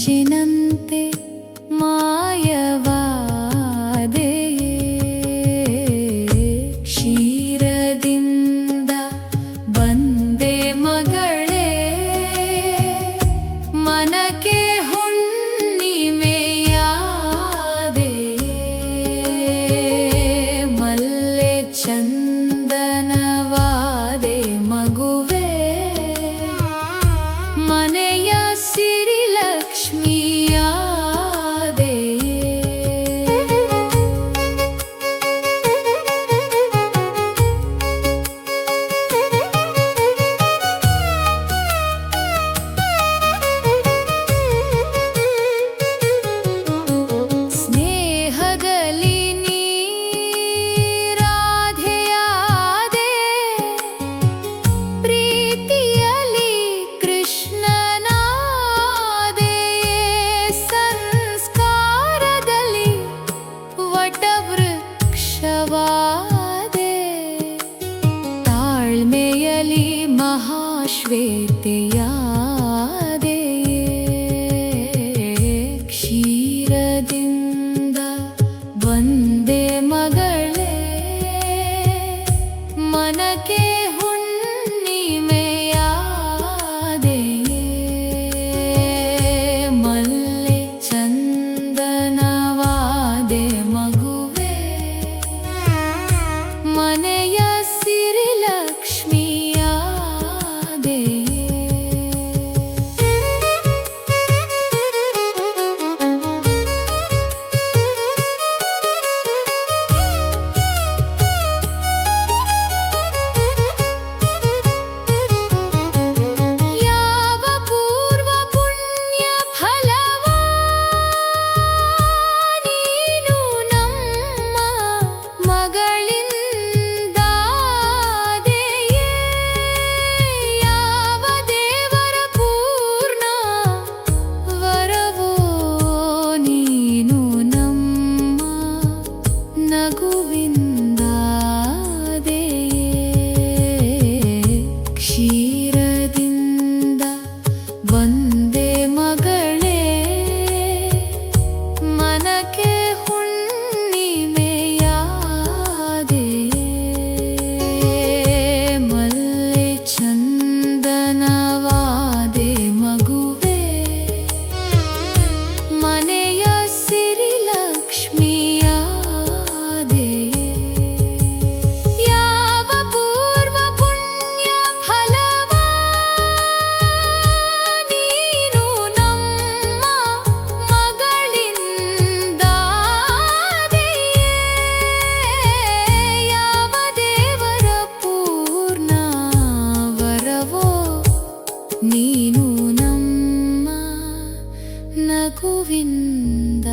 ಮಿಂಚಿನಂತೆ ಮಾಯವಾದೆ ಕ್ಷೀರದಿಂದ ಬಂದೆ ಮಗಳೇ ಮನಕ್ಕೆ ಹುಣ್ಣಿಮೆಯಾದೆ ಮಲ್ಲೆ ಚಂದನವಾದೆ ಮಗುವೆ ಮನೆಯ ಸಿರಿ ಲಕ್ಷ್ಮಿಯಾದೆ ಸ್ನೇಹದಲ್ಲಿ ನೀ ರಾಧೆಯಾದೆ ಪ್ರೀತಿಯಲ್ಲಿ ಕೃಷ್ಣನಾದೆ ಸಂಸ್ಕಾರದಲ್ಲಿ ವಟವೃಕ್ಷವಾದೆ ತಾಳ್ಮೆಯಲ್ಲಿ ಮಹಾಶ್ವೇತೆಯಾದೆ ಕ್ಷೀರದಿಂದ ಬಂದೆ ಮಗಳೇ ಮನಕ್ಕೆ ಹುಣ್ಣಿಮೆಯಾದೆ ಮಲ್ಲೆ ಚಂದನವಾದೆ ಮಗುವೆ ಮನೆಯ ಸಿರಿ ಲಕ್ಷ್ಮಿಯಾದೆ ಯಾವ ಪೂರ್ವ ಪುಣ್ಯ ಫಲವ ನೀನು ನಮ್ಮ ಮಗಳಿಂದಾದೆಯೇ ಯಾವ ದೇವರ ಪೂರ್ಣ ವರವೋ ನೀನು ನಮ್ಮ ನಗುವಿಂದಾದೆಯೇ ಕ್ಷೀರದಿಂದ ಬಂದೆ ಮಗಳೇ ಮನಕ್ಕೆ ಹುಣ್ಣಿಮೆಯಾದೆ ಮಲ್ಲೆ ಚಂದನವಾದೆ ಮಗುವೆ ಮನೆಯ ಸಿರಿ ಲಕ್ಷ್ಮಿಯಾದೆ ಯಾವ ಪೂರ್ವ ಪುಣ್ಯ ಫಲವ ನೀನು ನಮ್ಮ ಮಗಳಿಂದಾದೆಯೇ ಯಾವ ದೇವರ ಪೂರ್ಣ ವರವೋ ನೀನು ನಮ್ಮ ನಗುವಿಂದ